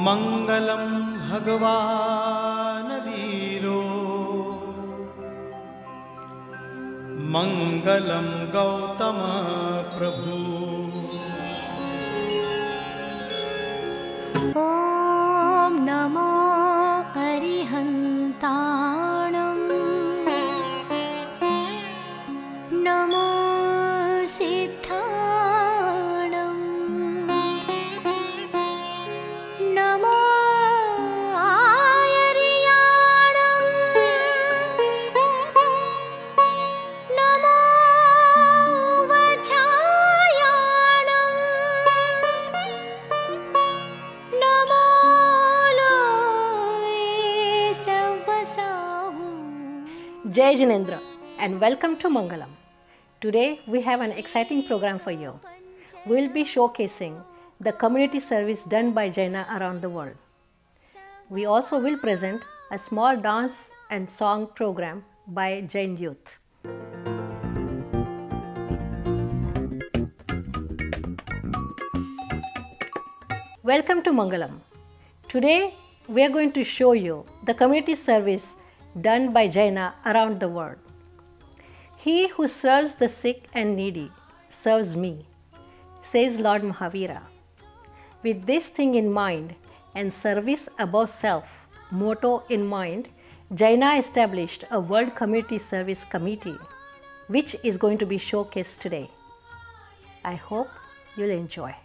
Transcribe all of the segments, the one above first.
मंगलम भगवान वीरो मंगलम गौतम प्रभु। ॐ नमो अरिहन्ताणं नमो सिद्धाणं नमो आयर्याणं नमो वचायाणं नमो लोये सवसाहु। Jai Jinendra and welcome to Mangalam. Today we have an exciting program for you. We will be showcasing the community service done by Jaina around the world. We also will present a small dance and song program by Jain youth. Welcome to Mangalam. Today we are going to show you the community service done by Jaina around the world. He who serves the sick and needy serves me, says Lord Mahavira. With this thing in mind and service above self motto in mind, Jaina established a World Community Service Committee, which is going to be showcased today. I hope you'll enjoy.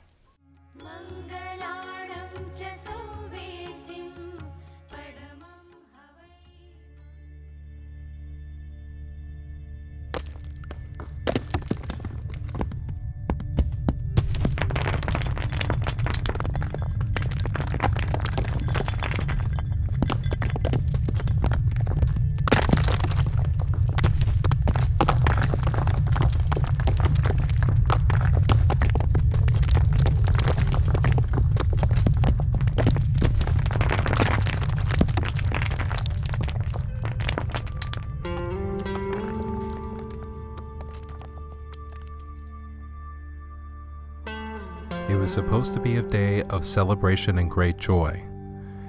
It was supposed to be a day of celebration and great joy.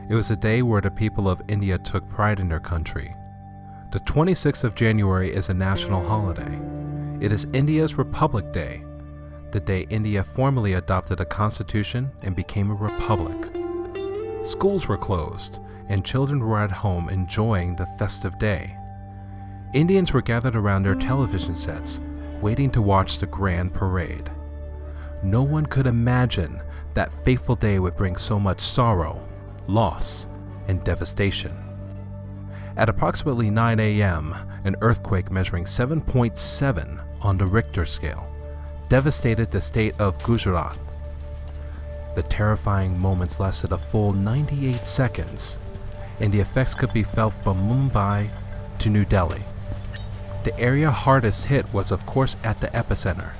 It was a day where the people of India took pride in their country. The 26th of January is a national holiday. It is India's Republic Day, the day India formally adopted a constitution and became a republic. Schools were closed, and children were at home enjoying the festive day. Indians were gathered around their television sets, waiting to watch the grand parade. No one could imagine that fateful day would bring so much sorrow, loss, and devastation. At approximately 9 a.m., an earthquake measuring 7.7 on the Richter scale devastated the state of Gujarat. The terrifying moments lasted a full 98 seconds, and the effects could be felt from Mumbai to New Delhi. The area hardest hit was, of course, at the epicenter.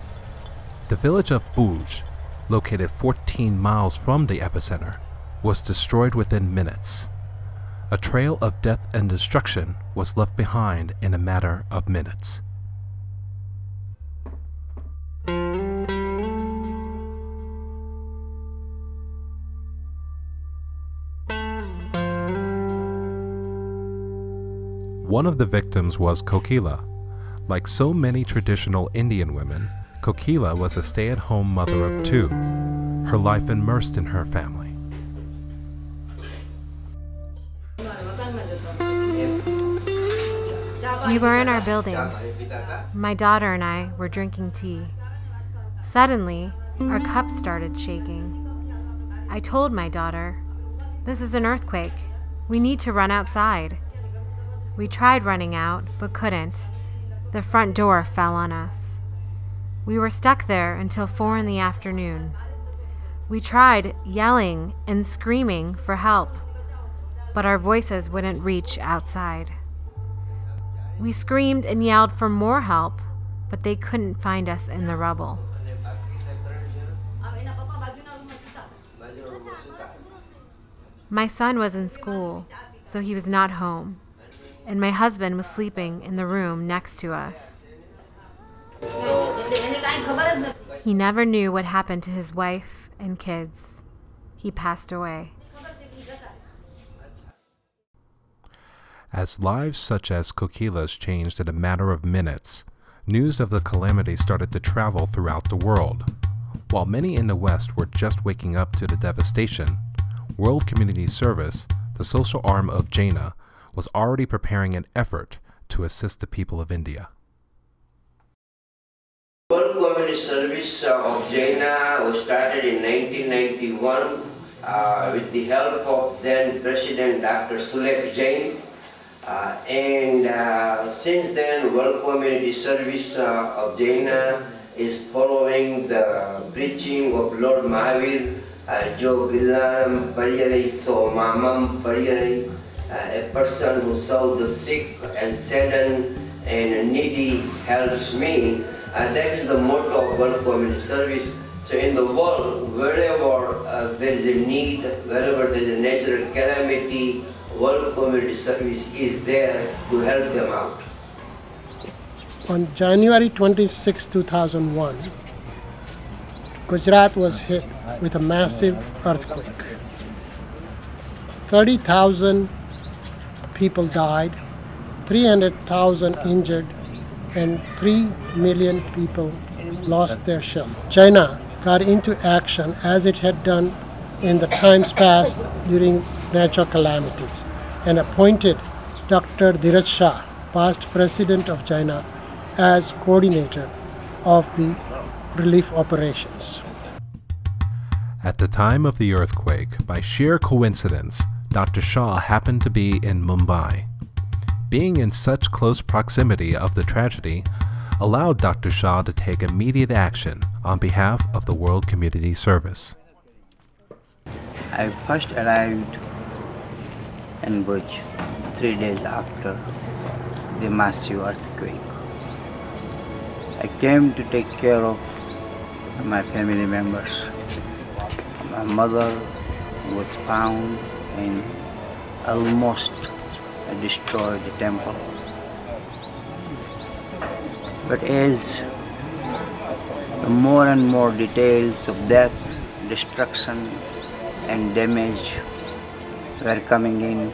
The village of Bhuj, located 14 miles from the epicenter, was destroyed within minutes. A trail of death and destruction was left behind in a matter of minutes. One of the victims was Kokila. Like so many traditional Indian women, Kokila was a stay-at-home mother of two, her life immersed in her family. We were in our building. My daughter and I were drinking tea. Suddenly, our cup started shaking. I told my daughter, "This is an earthquake. We need to run outside." We tried running out, but couldn't. The front door fell on us. We were stuck there until 4 in the afternoon. We tried yelling and screaming for help, but our voices wouldn't reach outside. We screamed and yelled for more help, but they couldn't find us in the rubble. My son was in school, so he was not home, and my husband was sleeping in the room next to us. He never knew what happened to his wife and kids. He passed away. As lives such as Kokila's changed in a matter of minutes, news of the calamity started to travel throughout the world. While many in the West were just waking up to the devastation, World Community Service, the social arm of Jaina, was already preparing an effort to assist the people of India. World Community Service of Jaina was started in 1991 with the help of then President Dr. Sulekh Jain. Since then, World Community Service of Jaina is following the preaching of Lord Mahavir, Jo Gilam Pariyare So Mamam Pariyare, a person who serves the sick and saddened and needy helps me. And that is the motto of World Community Service. So in the world, wherever there is a need, wherever there is a natural calamity, World Community Service is there to help them out. On January 26, 2001, Gujarat was hit with a massive earthquake. 30,000 people died, 300,000 injured, and 3 million people lost their shelter. China got into action as it had done in the times past during natural calamities and appointed Dr. Dheeraj Shah, past president of China, as coordinator of the relief operations. At the time of the earthquake, by sheer coincidence, Dr. Shah happened to be in Mumbai. Being in such close proximity of the tragedy allowed Dr. Shah to take immediate action on behalf of the World Community Service. I first arrived in Bhuj 3 days after the massive earthquake. I came to take care of my family members. My mother was found and almost destroyed the temple. But as more and more details of death, destruction and damage were coming in,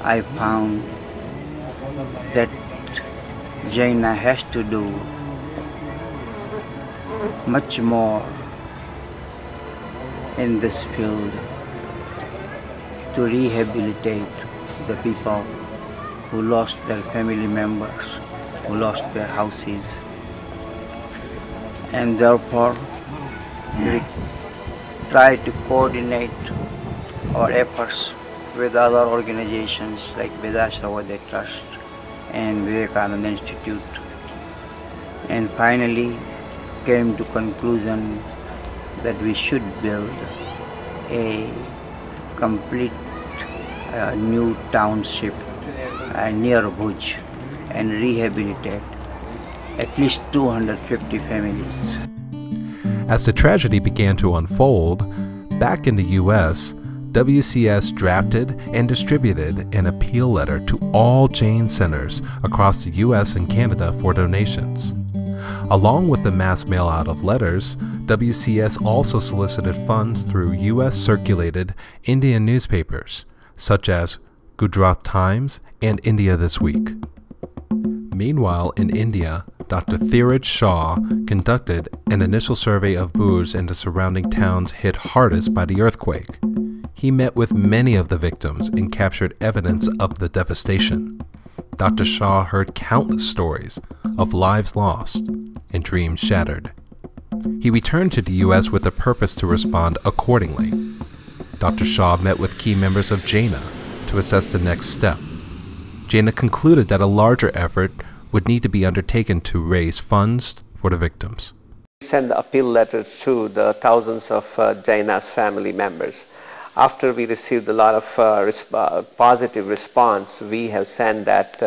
I found that Jaina has to do much more in this field to rehabilitate the people who lost their family members, who lost their houses, and therefore we try to coordinate our efforts with other organizations like Vedasravada Trust and Vivekananda Institute, and finally came to conclusion that we should build a complete new township near Bhuj and rehabilitate at least 250 families. As the tragedy began to unfold, back in the U.S., WCS drafted and distributed an appeal letter to all Jain centers across the U.S. and Canada for donations. Along with the mass mail-out of letters, WCS also solicited funds through U.S. circulated Indian newspapers, such as Gujarat Times and India This Week. Meanwhile, in India, Dr. Dheeraj Shah conducted an initial survey of Bhuj and the surrounding towns hit hardest by the earthquake. He met with many of the victims and captured evidence of the devastation. Dr. Shah heard countless stories of lives lost and dreams shattered. He returned to the U.S. with the purpose to respond accordingly. Dr. Shah met with key members of Jaina to assess the next step. Jaina concluded that a larger effort would need to be undertaken to raise funds for the victims. We sent the appeal letter to the thousands of Jaina's family members. After we received a lot of positive response, we have sent that,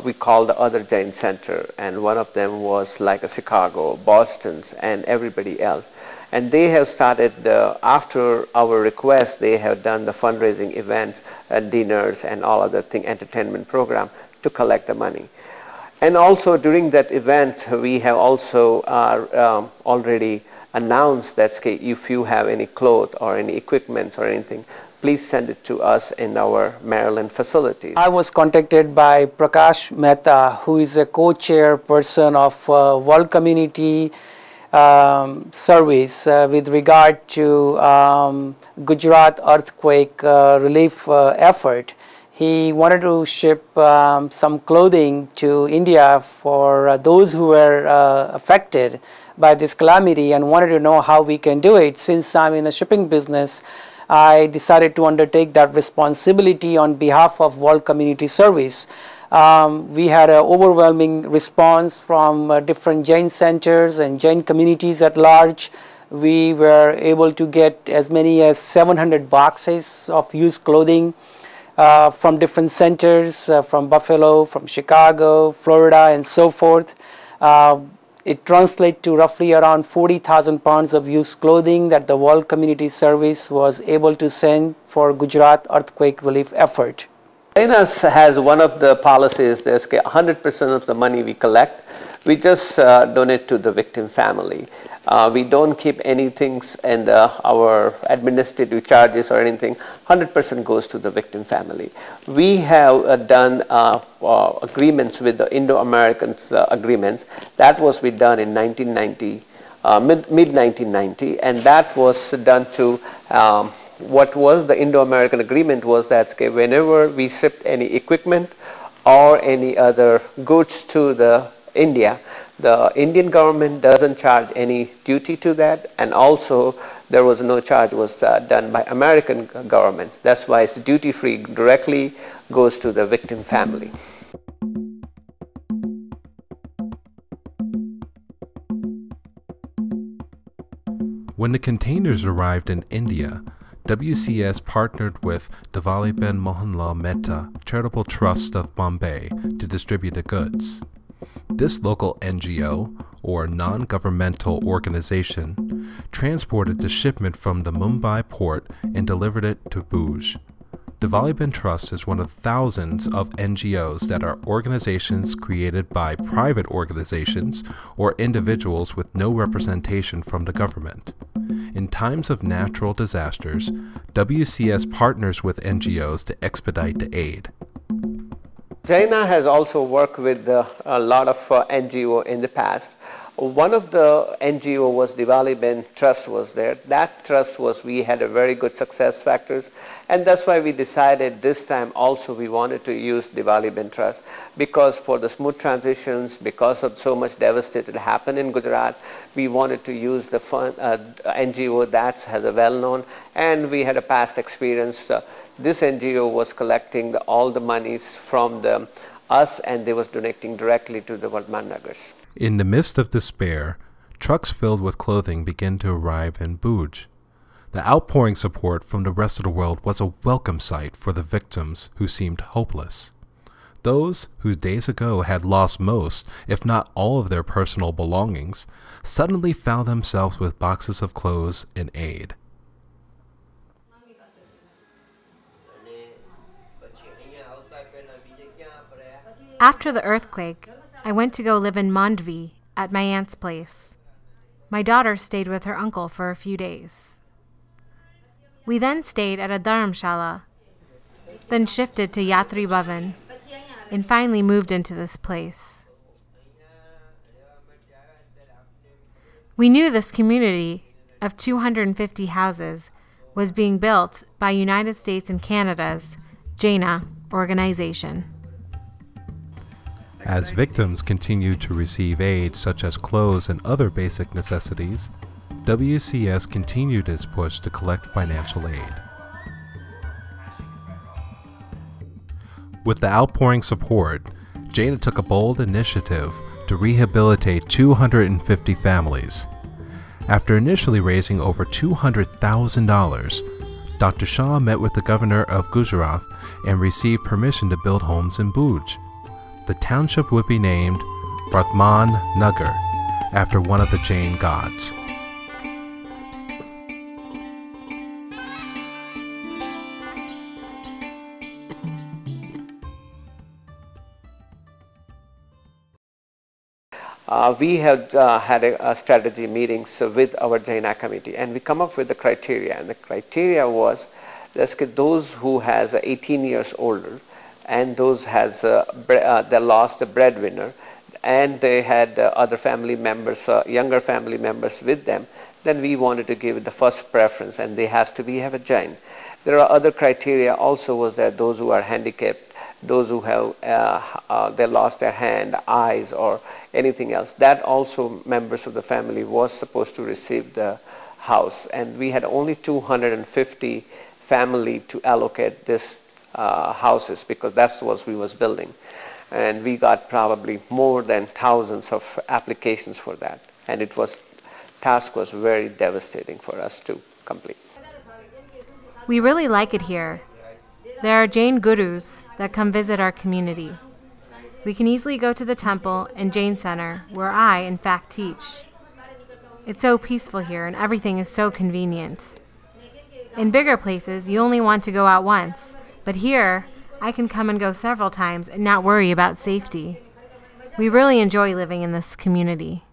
we called the other Jain center, and one of them was like a Chicago, Boston's, and everybody else. And they have started, after our request, they have done the fundraising events, dinners and all other thing, entertainment program to collect the money. And also during that event, we have also already announced that if you have any clothes or any equipment or anything, please send it to us in our Maryland facility. I was contacted by Prakash Mehta, who is a co-chair person of World Community Service with regard to Gujarat earthquake relief effort. He wanted to ship some clothing to India for those who were affected by this calamity, and wanted to know how we can do it. Since I'm in the shipping business, I decided to undertake that responsibility on behalf of World Community Service. We had an overwhelming response from different Jain centers and Jain communities at large. We were able to get as many as 700 boxes of used clothing from different centers, from Buffalo, from Chicago, Florida, and so forth. It translates to roughly around 40,000 pounds of used clothing that the World Community Service was able to send for Gujarat earthquake relief effort. China has one of the policies that 100% of the money we collect, we just donate to the victim family. We don't keep anything in our administrative charges or anything. 100% goes to the victim family. We have done agreements with the Indo-American agreements. That was done in 1990, mid-1990, and that was done to what was the Indo-American agreement was that whenever we shipped any equipment or any other goods to the India, the Indian government doesn't charge any duty to that, and also there was no charge was done by American governments. That's why it's duty-free, directly goes to the victim family. When the containers arrived in India, WCS partnered with Diwali Ben Mohanlal Mehta Charitable Trust of Bombay to distribute the goods. This local NGO, or non-governmental organization, transported the shipment from the Mumbai port and delivered it to Bhuj. Diwali Ben Trust is one of thousands of NGOs that are organizations created by private organizations or individuals with no representation from the government. In times of natural disasters, WCS partners with NGOs to expedite the aid. China has also worked with a lot of NGO in the past. One of the NGO was Diwali Ben Trust was there. That trust we had a very good success factors, and that's why we decided this time also we wanted to use Diwali Ben Trust, because for the smooth transitions, because of so much devastation happened in Gujarat, we wanted to use the NGO that has a well-known, and we had a past experience. This NGO was collecting all the monies from us, and they was donating directly to the Vardhman Nagars. In the midst of despair, trucks filled with clothing began to arrive in Bhuj. The outpouring support from the rest of the world was a welcome sight for the victims who seemed hopeless. Those who days ago had lost most, if not all of their personal belongings, suddenly found themselves with boxes of clothes and aid. After the earthquake, I went to go live in Mandvi at my aunt's place. My daughter stayed with her uncle for a few days. We then stayed at a dharamshala, then shifted to Yatri Bhavan, and finally moved into this place. We knew this community of 250 houses was being built by United States and Canada's Jaina organization. As victims continued to receive aid such as clothes and other basic necessities, WCS continued its push to collect financial aid. With the outpouring support, Jaina took a bold initiative to rehabilitate 250 families. After initially raising over $200,000, Dr. Shah met with the governor of Gujarat and received permission to build homes in Bhuj. The township would be named Vardhman Nagar, after one of the Jain gods. We have had a strategy meetings with our Jaina committee, and we come up with the criteria, and the criteria was That's those who has 18 years older, and those has they lost a breadwinner, and they had other family members, younger family members with them, then we wanted to give it the first preference, and they have to have a Jain. There are other criteria also, was that those who are handicapped, those who have they lost their hand, eyes, or anything else, that also members of the family was supposed to receive the house. And we had only 250 family to allocate this houses, because that's what we was building. And we got probably more than thousands of applications for that. And it was, task was very devastating for us to complete. We really like it here. There are Jain gurus that come visit our community. We can easily go to the temple and Jain Center, where I, in fact, teach. It's so peaceful here and everything is so convenient. In bigger places, you only want to go out once, but here, I can come and go several times and not worry about safety. We really enjoy living in this community.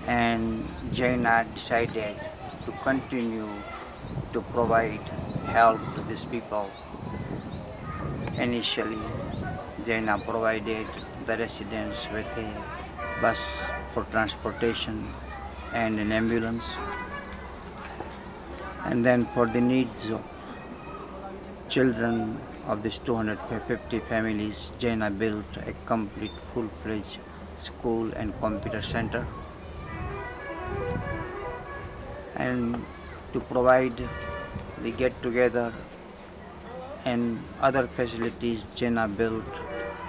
And Jaina decided to continue to provide help to these people. Initially, Jaina provided the residents with a bus for transportation and an ambulance. And then for the needs of children of these 250 families, Jaina built a complete full-fledged school and computer center. And to provide the get-together and other facilities, Jaina built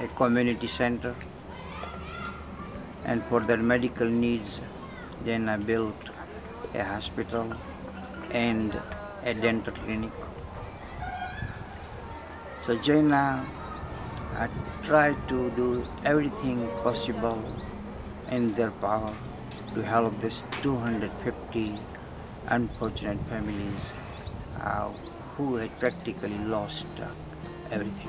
a community center. And for their medical needs, Jaina built a hospital and a dental clinic. So Jaina tried to do everything possible in their power to help these 250 unfortunate families who had practically lost everything.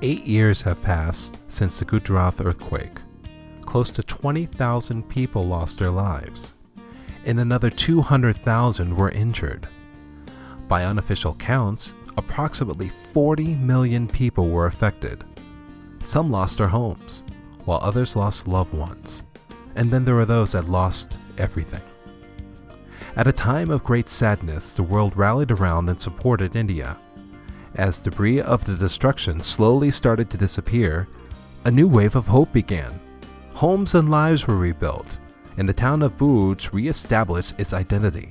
Eight years have passed since the Gujarat earthquake. Close to 20,000 people lost their lives, and another 200,000 were injured. By unofficial counts, approximately 40 million people were affected. Some lost their homes, while others lost loved ones. And then there were those that lost everything. At a time of great sadness, the world rallied around and supported India. As debris of the destruction slowly started to disappear, a new wave of hope began. Homes and lives were rebuilt, and the town of Bhuj re-established its identity.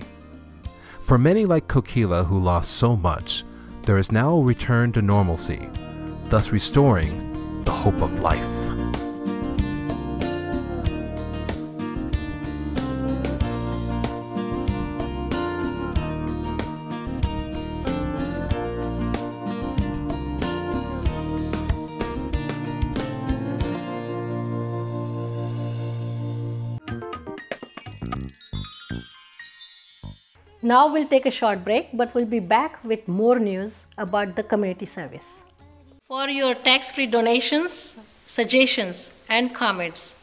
For many like Kokila who lost so much, there is now a return to normalcy, thus restoring the hope of life. Now we'll take a short break, but we'll be back with more news about the community service. For your tax-free donations, suggestions and comments,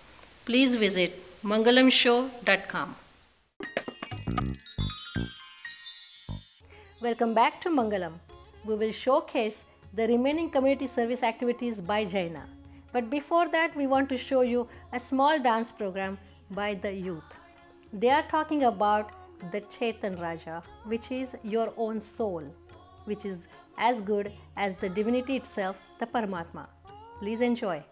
please visit mangalamshow.com. Welcome back to Mangalam. We will showcase the remaining community service activities by Jaina. But before that, we want to show you a small dance program by the youth. They are talking about the Chetan Raja, which is your own soul, which is as good as the divinity itself, the Paramatma. Please enjoy.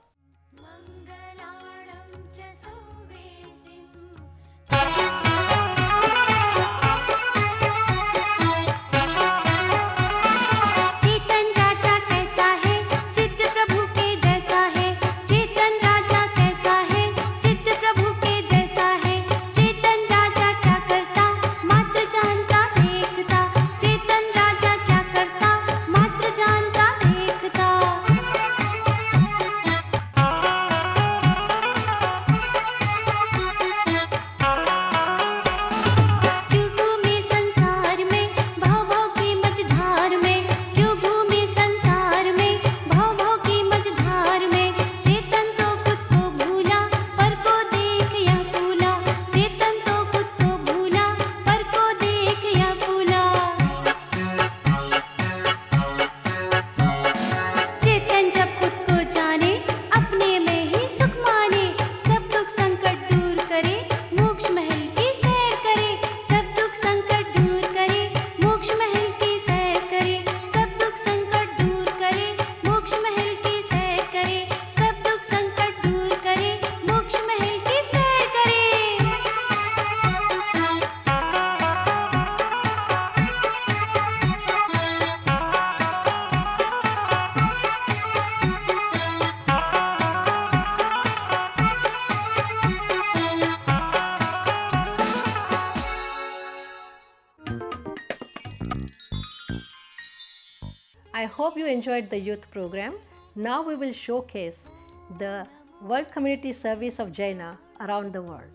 I hope you enjoyed the youth program. Now we will showcase the World Community Service of Jaina around the world.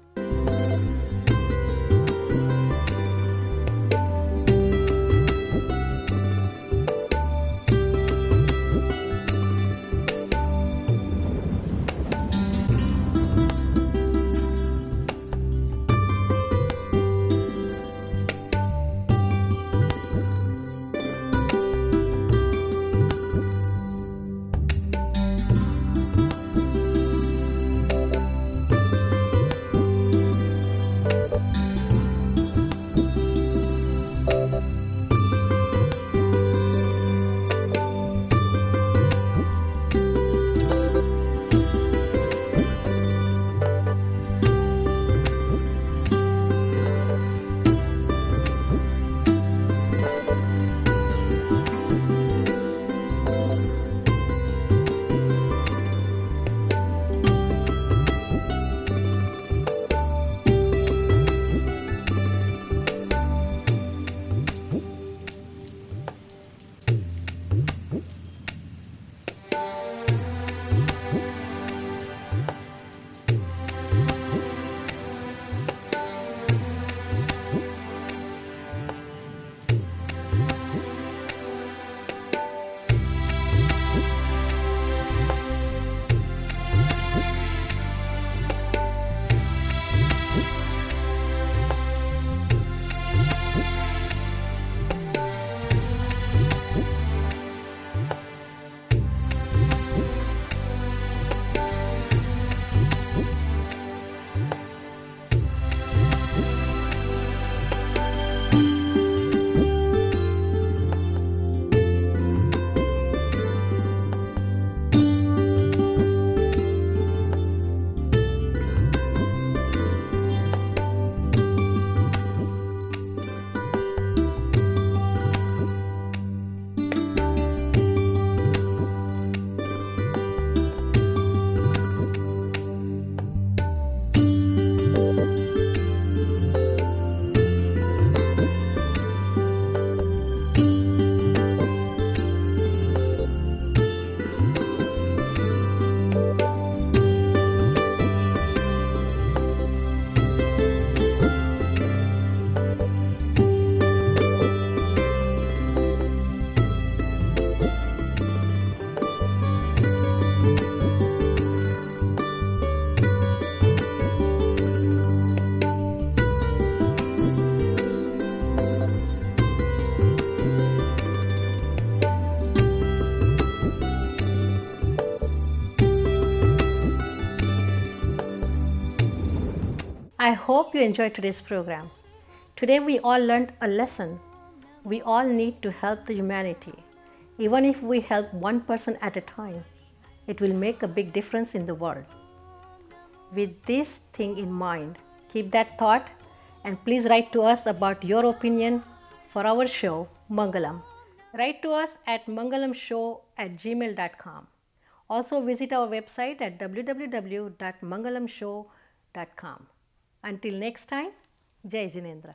I hope you enjoyed today's program. Today we all learned a lesson. We all need to help the humanity. Even if we help one person at a time, it will make a big difference in the world. With this thing in mind, keep that thought and please write to us about your opinion for our show, Mangalam. Write to us at mangalamshow@gmail.com. Also visit our website at www.mangalamshow.com. Until next time, Jai Jinendra.